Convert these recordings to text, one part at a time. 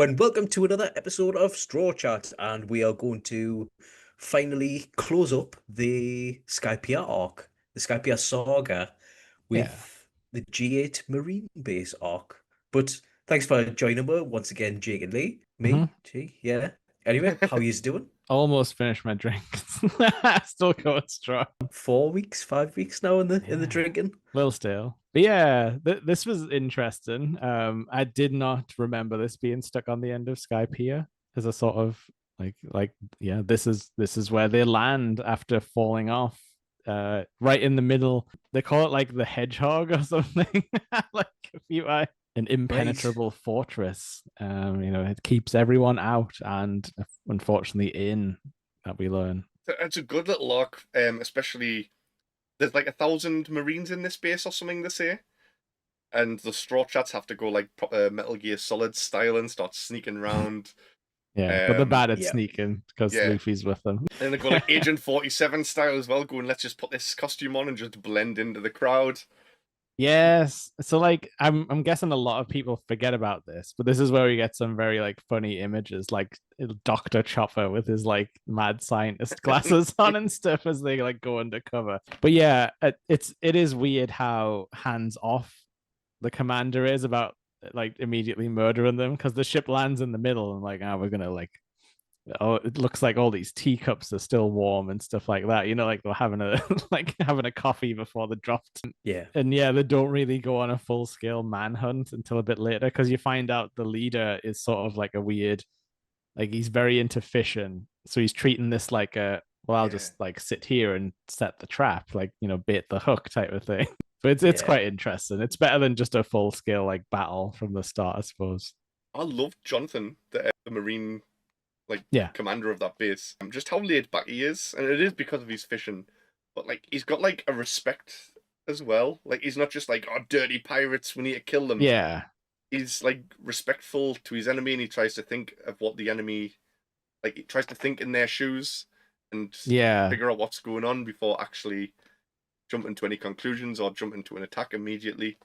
and welcome to another episode of StrawChat. And we are going to finally close up the Skypiea arc, the Skypiea saga, Yeah. with the G8 Marine Base arc. But thanks for joining me once again, Jake and Lee. hmm Me, G, yeah. Anyway, how you doing? Almost finished my drink. Still going strong. 4 weeks, 5 weeks now in the Yeah. drinking. Little stale. But yeah, this was interesting. I did not remember this being stuck on the end of Skypiea as a sort of like yeah, this is where they land after falling off. Right in the middle. They call it like the hedgehog or something. Like if you are an Right. impenetrable fortress. It keeps everyone out and unfortunately in that we learn. It's a good little arc, especially there's like 1,000 Marines in this base or something they say, and the StrawChats have to go like proper Metal Gear Solid style and start sneaking around. Yeah, but they're bad at Yeah. sneaking because Yeah. Luffy's with them. And they go like Agent 47 style as well, going let's just put this costume on and just blend into the crowd. Yes. So like I'm guessing a lot of people forget about this, but this is where we get some very like funny images, like Dr. Chopper with his like mad scientist glasses on and stuff as they like go undercover. But yeah, it is weird how hands off the commander is about like immediately murdering them because the ship lands in the middle and like, we're gonna like, oh, it looks like all these teacups are still warm and stuff like that. Like they're having a like having a coffee before they dropped. Yeah. And yeah, they don't really go on a full scale manhunt until a bit later because you find out the leader is sort of like a weird, like he's very into fishing, so he's treating this like a, well, I'll Yeah. just like sit here and set the trap, like bait the hook type of thing. But it's Yeah. quite interesting. It's better than just a full scale like battle from the start, I suppose. I love Jonathan, the Marine like Yeah. commander of that base. Just how laid back he is, and it is because of his fishing, but like he's got like a respect as well. Like he's not just like, oh, dirty pirates, we need to kill them. Yeah. He's like respectful to his enemy, and he tries to think of what the enemy, like he tries to think in their shoes and Yeah. figure out what's going on before actually jumping to any conclusions or jumping to an attack immediately.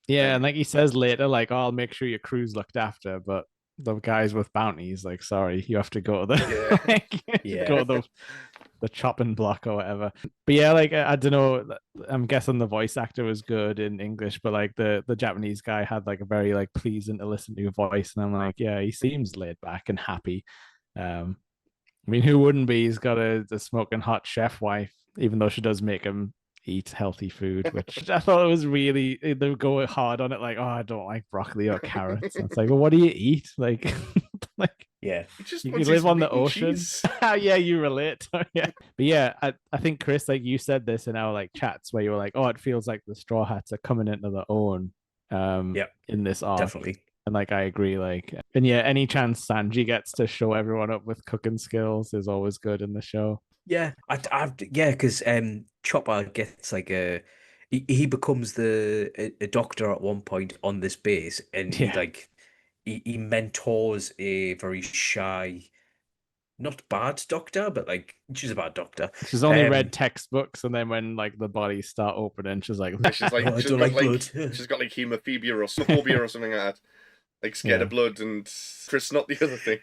Yeah, and like he says later, like, oh, I'll make sure your crew's looked after, but the guys with bounties, like, sorry, you have to go to the Yeah. Yeah. go to the chopping block or whatever. But yeah, like I don't know, I'm guessing the voice actor was good in English, but like the Japanese guy had like a very like pleasing to listen to voice, and I'm like, yeah, he seems laid back and happy. I mean, who wouldn't be? He's got a smoking hot chef wife, even though she does make him eat healthy food, which I thought it was really, they were going hard on it, like, oh, I don't like broccoli or carrots. And it's like, well, what do you eat? Like, like Yeah. He just you wants live his on the meat and ocean. cheese. Yeah, you relate. Yeah. But yeah, I think Chris, like you said this in our like chats where you were like, oh, it feels like the Straw Hats are coming into their own Yeah. in this arc. Definitely. And like I agree, like, and yeah, any chance Sanji gets to show everyone up with cooking skills is always good in the show. Yeah, yeah, because Chopper gets like he becomes a doctor at one point on this base, and he Yeah. like he mentors a very shy, not bad doctor, but like she's a bad doctor. She's only Um, read textbooks, and then when like the bodies start opening, she's like, Yeah, she's like, Oh, I don't like blood. she's got like hemophobia or sophobia or something like that. Like scared Yeah. of blood, and Chris not the other thing.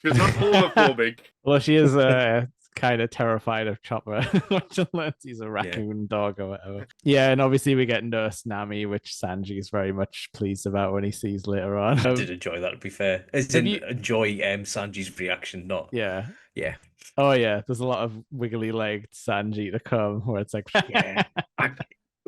She's not homophobic. well, she is kind of terrified of Chopper when she learns he's a raccoon dog or whatever. Yeah, and obviously we get Nurse Nami, which Sanji is very much pleased about when he sees later on. I did enjoy that, to be fair. I Have didn't you? enjoy Sanji's reaction, not Yeah. yeah. Oh yeah, there's a lot of wiggly legged Sanji to come where it's like, Yeah.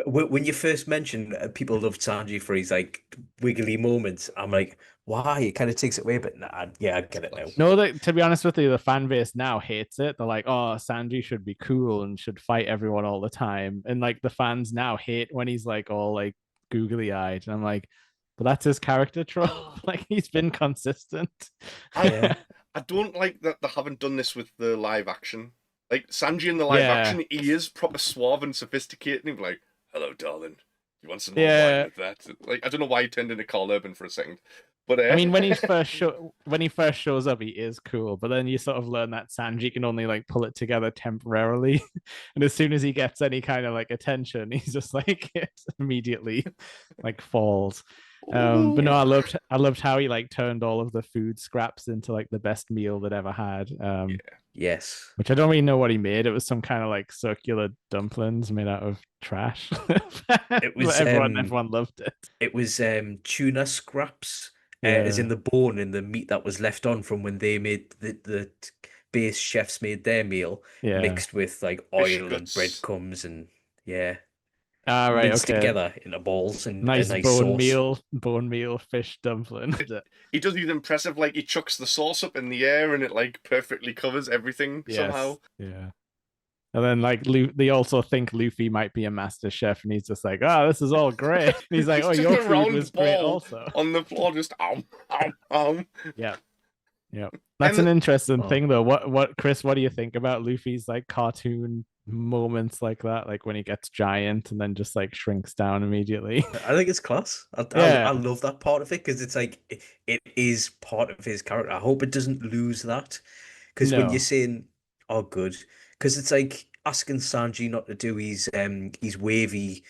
When you first mentioned people loved Sanji for his like wiggly moments, I'm like, why? It kind of takes it away, but nah, yeah, I get it now. no, to be honest with you, the fan base now hates it. They're like, oh, Sanji should be cool and should fight everyone all the time. And like the fans now hate when he's like all like googly eyed. And I'm like, but that's his character trope. Like he's been consistent. Yeah. I don't like that they haven't done this with the live action. Like Sanji in the live action, he is proper suave and sophisticated. And he's like, "Hello, darling. You want some more wine with that?" Like I don't know why he turned into Carl Urban for a second, but I mean, when he first shows up, he is cool, but then you sort of learn that Sanji can only like pull it together temporarily, and as soon as he gets any kind of like attention, he's just like it immediately like falls. But no, Ooh. I loved how he like turned all of the food scraps into like the best meal that ever had. Yeah. Yes. Which I don't really know what he made. It was some kind of like circular dumplings made out of trash. It But was everyone loved it. tuna scraps, as in Yeah. the bone and the meat that was left on from when they made the base chefs made their meal, Yeah. mixed with like Fish oil and guts. breadcrumbs and yeah, Ah, right. minced Okay. together into balls and a Nice nice sauce. bone meal fish dumpling. He does these impressive, like he chucks the sauce up in the air and it like perfectly covers everything Yes. somehow. Yeah. And then like they also think Luffy might be a master chef, and he's just like, "Oh, this is all great." And he's like, "Oh, It's just your a food was round great ball also." on the floor, just ow. Yeah. Yeah. That's an And interesting Oh, thing though. What Chris, what do you think about Luffy's like cartoon moments like that? Like when he gets giant and then just like shrinks down immediately. I think it's class. I Yeah. love that part of it because it's like it is part of his character. I hope it doesn't lose that because when you're No. saying, "Oh, good," because it's like asking Sanji not to do his wavy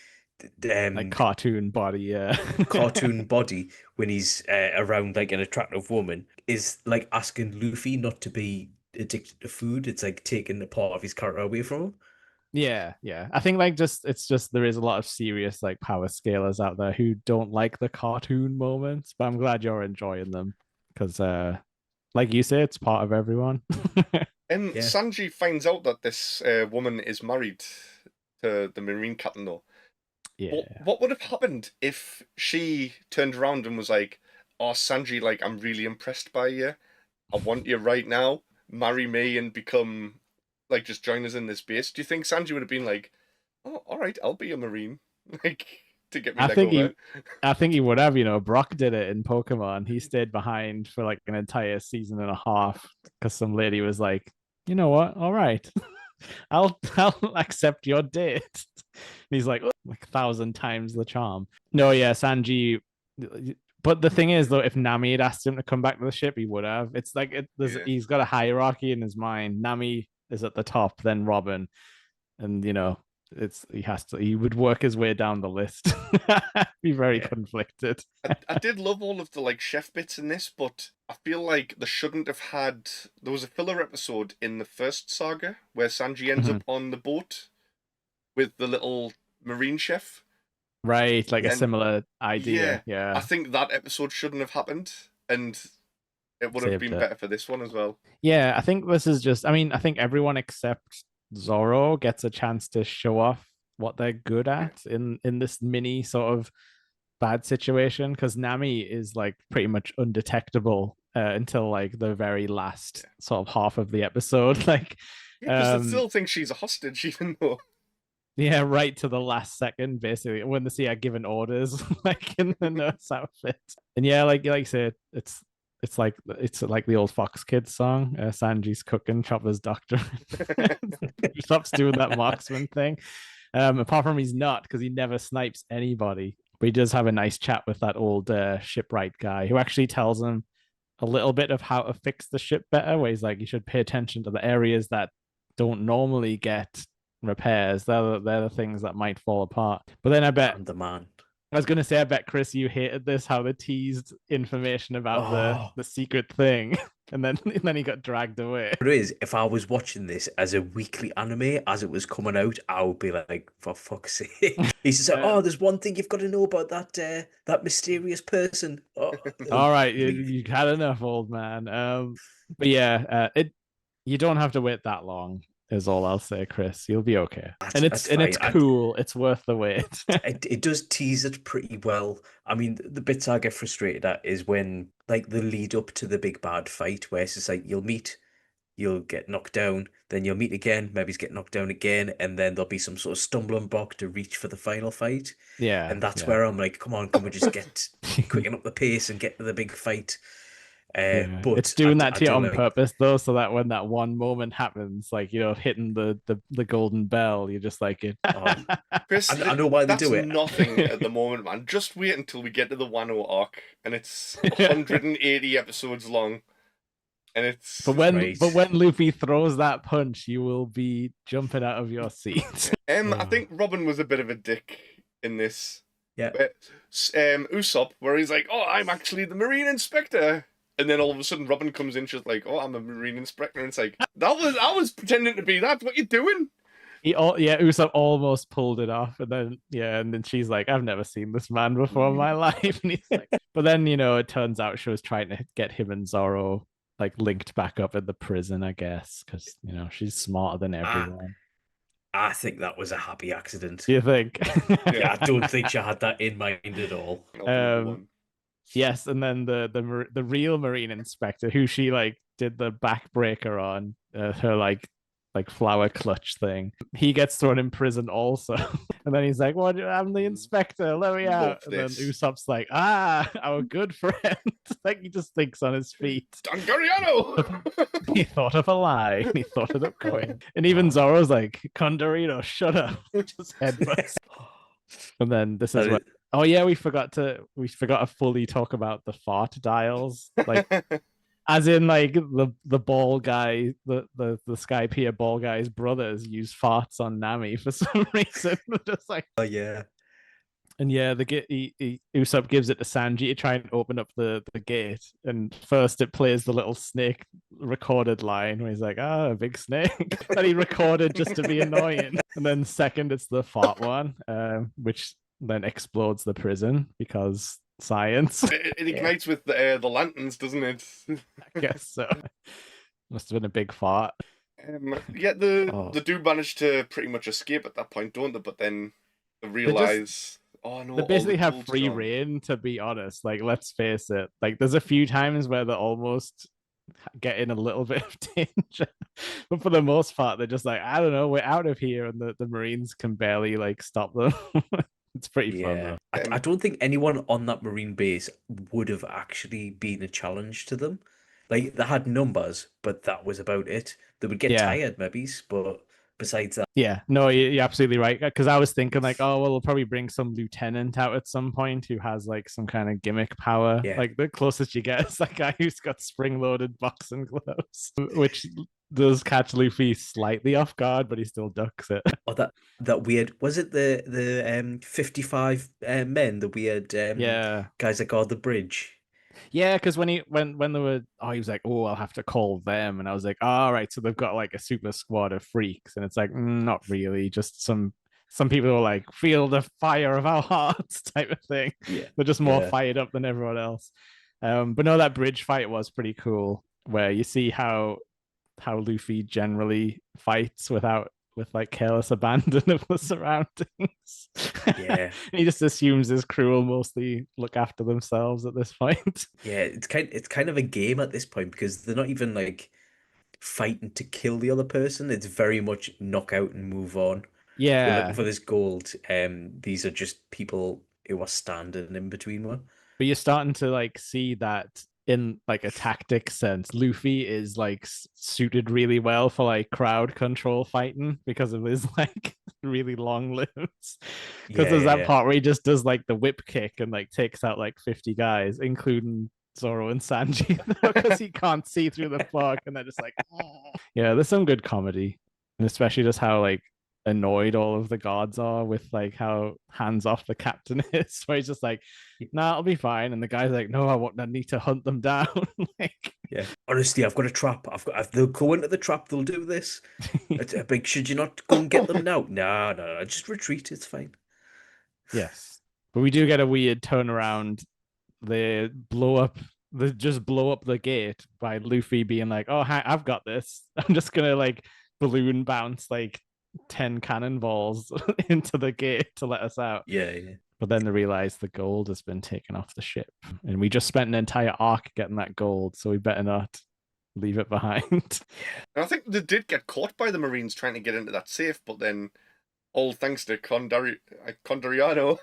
Like um cartoon body, yeah. cartoon body when he's around like an attractive woman is like asking Luffy not to be addicted to food. It's like taking a part of his character away from him. Yeah, yeah. I think like just it's just there is a lot of serious like power scalers out there who don't like the cartoon moments, but I'm glad you're enjoying them because like you say, it's part of everyone. Yeah. Sanji finds out that this woman is married to the Marine captain, though. Yeah. What would have happened if she turned around and was like, "Oh, Sanji, like I'm really impressed by you. I want you right now. Marry me and become like just join us in this base." Do you think Sanji would have been like, "Oh, all right, I'll be a Marine," like to get me I leg think he over? I think he would have, Brock did it in Pokemon. He stayed behind for like an entire season and a half because some lady was like, you know what? All right. I'll accept your date. And he's like 1,000 times the charm. No, yeah, Sanji. But the thing is, though, if Nami had asked him to come back to the ship, he would have. It's like Yeah. he's got a hierarchy in his mind. Nami is at the top, then Robin, and he would work his way down the list. Be very Yeah. conflicted. I did love all of the like chef bits in this, but I feel like they shouldn't have had. There was a filler episode in the first saga where Sanji ends up on the boat with the little marine chef, Right, like a and similar yeah, idea. I Yeah, think that episode shouldn't have happened, and it would have saved been it. better for this one as well. Yeah, I think this is just, I mean, I think everyone except Zoro gets a chance to show off what they're good Yeah, at in this mini sort of bad situation because Nami is like pretty much undetectable until like the very last yeah, sort of half of the episode. Like, yeah, because they um, still think she's a hostage, even though. yeah, right to the last second, basically, when they see her giving orders, like in the nurse outfit. And yeah, like you said, it's like the old Fox Kids song, Sanji's cooking, Chopper's doctor. He stops doing that marksman thing. Apart from he's not, because he never snipes anybody. But he does have a nice chat with that old shipwright guy who actually tells him a little bit of how to fix the ship better, where he's like, you should pay attention to the areas that don't normally get repairs. They're the things that might fall apart. But then I'm the man. I was gonna say, I bet Chris, you hated this, how they teased information about the Oh, the secret thing, and then he got dragged away. it is. If I was watching this as a weekly anime as it was coming out, I would be like, for fuck's sake. He's just like, Yeah. oh, there's one thing you've got to know about that mysterious person. Oh, All right, you had enough, old man. But yeah, it you don't have to wait that long, is all I'll say, Chris. You'll be okay. And that's it's fine. cool. It's worth the wait. It does tease it pretty well. I mean, the bits I get frustrated at is when like the lead up to the big bad fight, where it's just like you'll meet, you'll get knocked down, then you'll meet again, maybe get knocked down again, and then there'll be some sort of stumbling block to reach for the final fight. Yeah, And that's yeah. where I'm like, come on, can we just get quicken up the pace and get to the big fight? Yeah, it's But doing that I to you do on like, purpose though, so that when that one moment happens, like hitting the golden bell, you're just like it. oh, Chris, I know why they that's do it. nothing at the moment, man. Just wait until we get to the Wano arc, and it's 180 episodes long, and it's But when Right. but when Luffy throws that punch, you will be jumping out of your seat. I think Robin was a bit of a dick in this. Yeah. Usopp, where he's like, "Oh, I'm actually the Marine Inspector," and then all of a sudden Robin comes in, she's like, "Oh, I'm a Marine Inspector," and it's like, I was pretending to be that. What you doing? Usopp almost pulled it off, and then she's like, "I've never seen this man before in my life," and he's like, but then it turns out she was trying to get him and Zoro like linked back up in the prison, I guess, because she's smarter than everyone. I think that was a happy accident. Do you think? Yeah, I don't think she had that in mind at all. Yes, and then the real Marine Inspector, who she like did the backbreaker on, her like flower clutch thing, he gets thrown in prison also. And then he's like, "What? I'm the inspector. Let me out." And then Usopp's like, our good friend." Like he just thinks on his feet. Condoriano! He thought of a lie. He thought it up going. And even Zoro's like, "Condorino, shut up." Just headbutts. And then this is what. Oh yeah, we forgot to fully talk about the fart dials. Like as in like the ball guy, the Skypiea ball guy's brothers use farts on Nami for some reason. Just like, oh yeah. And yeah, Usopp gives it to Sanji to try and open up the gate. And first it plays the little snake recorded line where he's like, a big snake that he recorded just to be annoying. And then second, it's the fart one, which then explodes the prison because science. It ignites with the lanterns, doesn't it? I guess so. Must have been a big fart. The dude managed to pretty much escape at that point, don't they? But then they realize... they basically have free reign, to be honest. Like, let's face it. Like, there's a few times where they're almost getting a little bit of danger, but for the most part, they're just like, I don't know, we're out of here, and the Marines can barely like stop them. It's pretty fun though. I don't think anyone on that Marine base would have actually been a challenge to them. Like, they had numbers, but that was about it. They would get tired, maybe, but besides that. Yeah, no, you're absolutely right. Because I was thinking like, oh, well, they'll probably bring some lieutenant out at some point who has like some kind of gimmick power. Yeah. Like the closest you get is that guy who's got spring-loaded boxing gloves, which does catch Luffy slightly off guard, but he still ducks it. Oh, that weird, was it the 55 men, the weird guys that guard the bridge? Yeah, because when he was like, "Oh, I'll have to call them," and I was like, "All right, so they've got like a super squad of freaks," and it's like, not really, just some people who are like, "Feel the fire of our hearts" type of thing. Yeah, they're just more fired up than everyone else. But no, that bridge fight was pretty cool, where you see how Luffy generally fights with like careless abandon of the surroundings. Yeah. He just assumes his crew will mostly look after themselves at this point. Yeah, it's kind of a game at this point because they're not even like fighting to kill the other person. It's very much knock out and move on. Yeah. We're looking for this gold. These are just people who are standing in between one. But you're starting to like see that in like a tactic sense, Luffy is like suited really well for like crowd control fighting because of his like really long limbs. Because there's that part where he just does like the whip kick and like takes out like 50 guys, including Zoro and Sanji, because he can't see through the fog, and they're just like, yeah, there's some good comedy, and especially just how like annoyed all of the guards are with like how hands off the captain is, where he's just like, nah, I'll be fine, and the guy's like, no, I need to hunt them down. Like, yeah, honestly, I've got a trap. If they'll go into the trap, they'll do this. It's a big, should you not go and get them now? No, just retreat, it's fine. Yes, but we do get a weird turnaround. They just blow up the gate by Luffy being like, oh, I've got this. I'm just gonna like balloon bounce like 10 cannonballs into the gate to let us out. Yeah. But then they realize the gold has been taken off the ship, and we just spent an entire arc getting that gold, so we better not leave it behind. And I think they did get caught by the Marines trying to get into that safe, but then all thanks to Condoriano.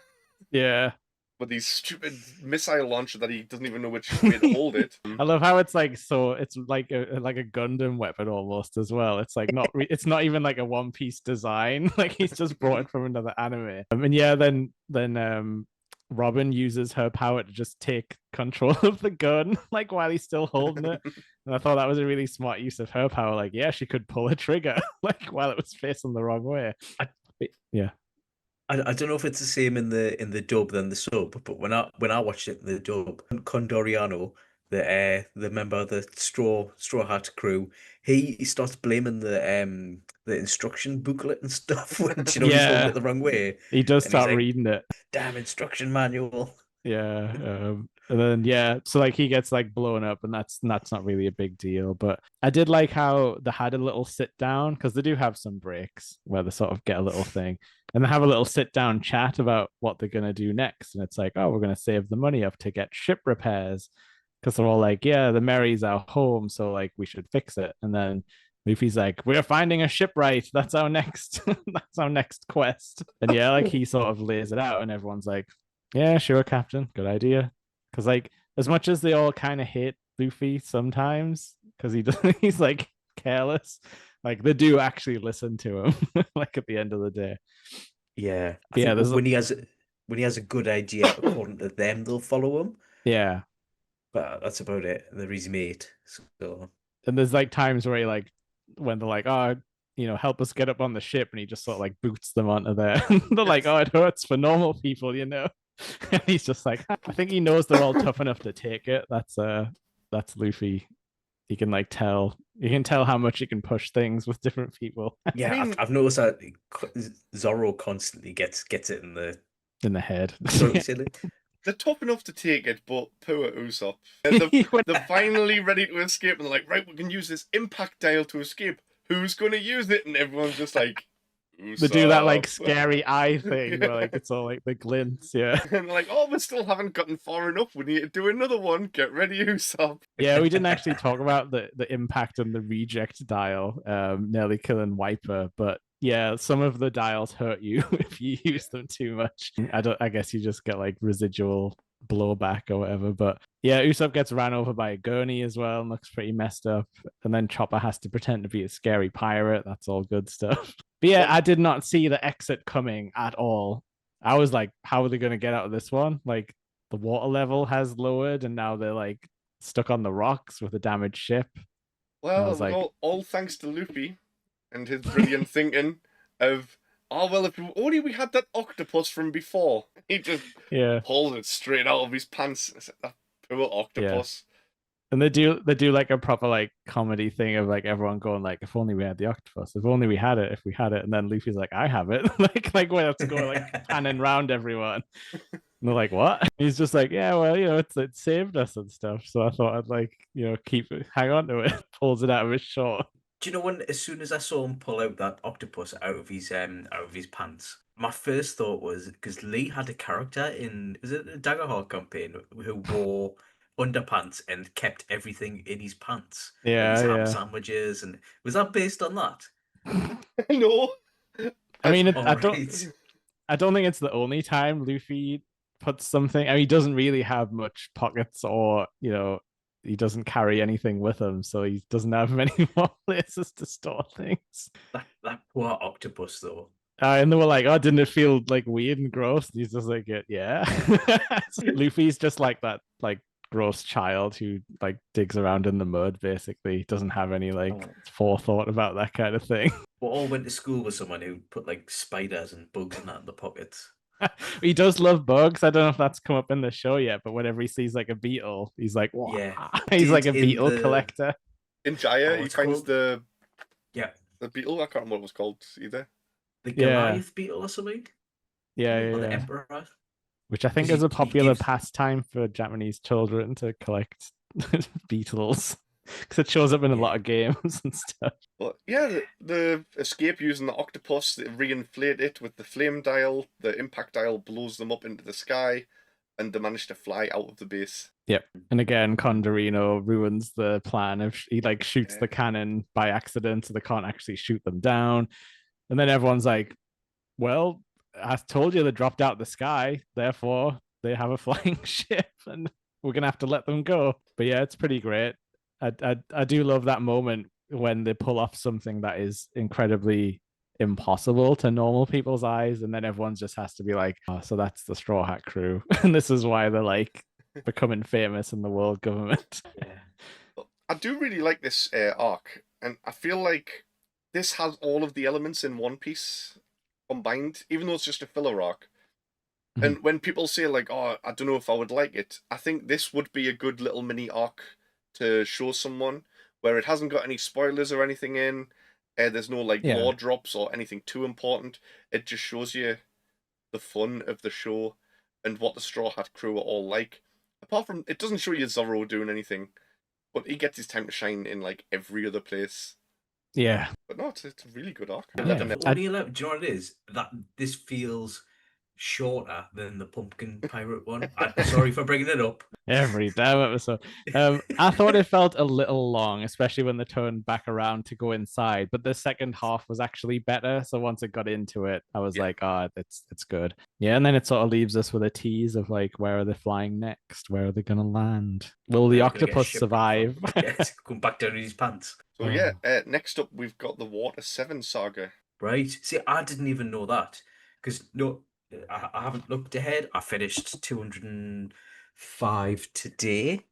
Yeah. With these stupid missile launcher that he doesn't even know which way to hold it. I love how it's like, so it's like a Gundam weapon almost as well. It's like it's not even like a One Piece design. Like he's just brought it from another anime. And yeah, then Robin uses her power to just take control of the gun, like while he's still holding it. And I thought that was a really smart use of her power. Like, yeah, she could pull a trigger, like while it was facing the wrong way. Yeah. I don't know if it's the same in the dub than the sub, but when I watched it in the dub, Condoriano, the member of the Straw Hat crew, he starts blaming the instruction booklet and stuff when he's holding Yeah, it the wrong way, he does and he's start like, reading it. "Damn instruction manual." Yeah, and then so like he gets like blown up, and that's not really a big deal. But I did like how they had a little sit down because they do have some breaks where they sort of get a little thing, and they have a little sit down chat about what they're gonna do next. And it's like, oh, we're gonna save the money up to get ship repairs because they're all like, yeah, the Mary's our home, so like we should fix it. And then Luffy's like, we're finding a shipwright. That's our next, that's our next quest. And yeah, like he sort of lays it out, and everyone's like, yeah, sure, Captain. Good idea. Because like as much as they all kind of hate Luffy sometimes, because he's like careless, like they do actually listen to him. Like at the end of the day. Yeah, I But yeah, think there's when he has a good idea, according to them, they'll follow him. yeah, But that's about it. They're his mate. So and there's like times where he like when they're like, oh, help us get up on the ship, and he just sort of like boots them onto there. They're like, oh, it hurts for normal people. And he's just like, I think he knows they're all tough enough to take it. That's Luffy. He can like tell. You can tell how much he can push things with different people. yeah, I mean, I've noticed that Zorro constantly gets it In the head. throat silly. they're tough enough to take it, but poor Usopp. They're finally ready to escape, and they're like, right, we can use this impact dial to escape. Who's going to use it? And everyone's just like, They do that like Usopp. scary eye thing where like it's all like the glints, yeah. And they're like, oh, we still haven't gotten far enough. We need to do another one. Get ready, Usopp. Yeah, we didn't actually talk about the impact on the reject dial, nearly killing Wiper, but yeah, some of the dials hurt you if you use them too much. I guess you just get like residual blowback or whatever. But yeah, Usopp gets ran over by a gurney as well and looks pretty messed up. And then Chopper has to pretend to be a scary pirate. That's all good stuff. But yeah, I did not see the exit coming at all. I was like, how are they going to get out of this one? Like the water level has lowered and now they're like stuck on the rocks with a damaged ship. And I Well, was like, all thanks to Luffy and his brilliant thinking of, oh, well, if only we had that octopus from before. He just yeah. pulled it straight out of his pants. I said, that poor octopus. And they do like a proper like comedy thing of like everyone going like, if only we had the octopus, if only we had it, if we had it. And then Luffy's like, I have it. like where that's going like panning round everyone. And they're like, what? He's just like, yeah, well, it saved us and stuff. So I thought I'd like, hang on to it. Pulls it out of his short. Do you know when as soon as I saw him pull out that octopus out of his pants, my first thought was because Lee had a character in was it a Daggerhawk campaign who wore underpants and kept everything in his pants, like his ham Yeah. sandwiches, and was that based on that? No. I mean, All I right. don't think it's the only time Luffy puts something. I mean, he doesn't really have much pockets, or he doesn't carry anything with him, so he doesn't have many more places to store things. That poor octopus though. And they were like, "Oh, didn't it feel like weird and gross?" And he's just like, "Yeah." Luffy's just like that, like gross child who like digs around in the mud. Basically, doesn't have any like forethought about that kind of thing. We all went to school with someone who put like spiders and bugs and that in the pockets. He does love bugs. I don't know if that's come up in the show yet, but whenever he sees like a beetle, he's like, "Wow!" Yeah, He's like a in beetle the collector. In Jaya, he it's finds called? the Yeah, beetle. I can't remember what it was called either. the Yeah, Goliath beetle or something, yeah, or the yeah. Emperor. Which I think Because is a he popular gives pastime for Japanese children to collect beetles because it shows up in a lot of games and stuff. But yeah, the escape using the octopus, they reinflate it with the flame dial. The impact dial blows them up into the sky, and they manage to fly out of the base. Yep. And again, Condorino ruins the plan of he like shoots the cannon by accident, so they can't actually shoot them down. And then everyone's like, well, I told you they dropped out of the sky, therefore they have a flying ship, and we're gonna have to let them go. But yeah, it's pretty great. I do love that moment when they pull off something that is incredibly impossible to normal people's eyes, and then everyone just has to be like, oh, so that's the Straw Hat crew, and this is why they're like becoming famous in the world government. Yeah. I do really like this arc, and I feel like this has all of the elements in One Piece combined, even though it's just a filler arc. Mhm. And when people say like, "Oh, I don't know if I would like it," I think this would be a good little mini arc to show someone where it hasn't got any spoilers or anything in. There's no like Yeah. lore drops or anything too important. It just shows you the fun of the show and what the Straw Hat crew are all like. Apart from, it doesn't show you Zorro doing anything, but he gets his time to shine in like every other place. Yeah. But no, it's a really good arc. Yeah. 11 Only 11. Do you know what it is? That this feels shorter than the Pumpkin Pirate one. I'm sorry for bringing it up. Every damn episode. I thought it felt a little long, especially when they turned back around to go inside. But the second half was actually better. So once it got into it, I was like, "Oh, it's good." Yeah, and then it sort of leaves us with a tease of like, where are they flying next? Where are they gonna land? Will the They're gonna get octopus shipwrecked survive? Yes, going back down in his pants. So yeah, next up we've got the Water 7 saga. Right. See, I didn't even know that because no, I haven't looked ahead. I finished 205 today.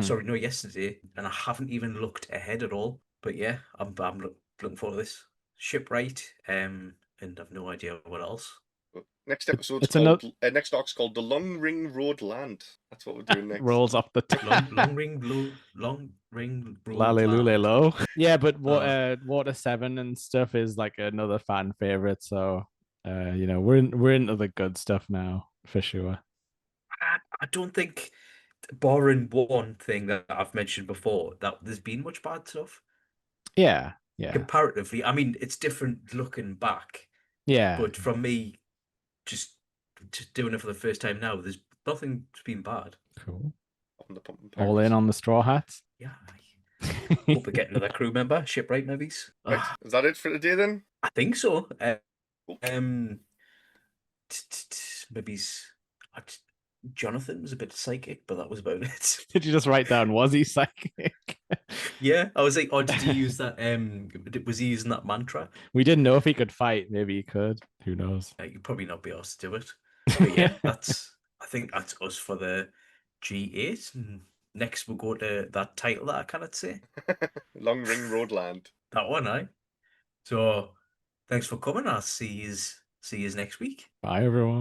Sorry, no, yesterday, and I haven't even looked ahead at all. But yeah, I'm looking forward to this. Shipwright, and I've no idea what else. Next episode's It's called next arc's called the Long Ring Road Land. That's what we're doing next. Rolls off the long ring road. Lalilulelo. Yeah, but Water 7 and stuff is like another fan favorite. So we're into the good stuff now for sure. I don't think, barring one thing that I've mentioned before, that there's been much bad stuff. Yeah. Comparatively, I mean, it's different looking back. Yeah. But from me, just doing it for the first time now, there's nothing that's been bad. Cool. On the Pumpkin All in Pirates. on the Straw Hats. Yeah. Hope we get another crew member. Shipwright movies. Right. Is that it for today then? I think so. Cool. Maybe Jonathan was a bit psychic, but that was about it. Did you just write down, was he psychic? Yeah, I was like, oh, did he use that? Was he using that mantra? We didn't know if he could fight. Maybe he could. Who knows? You'd probably not be able to do it. But yeah, I think that's us for the G8. And next we'll go to that title that I cannot say. Long Ring Road Land. That one, aye. So thanks for coming. I'll see you next week. Bye, everyone.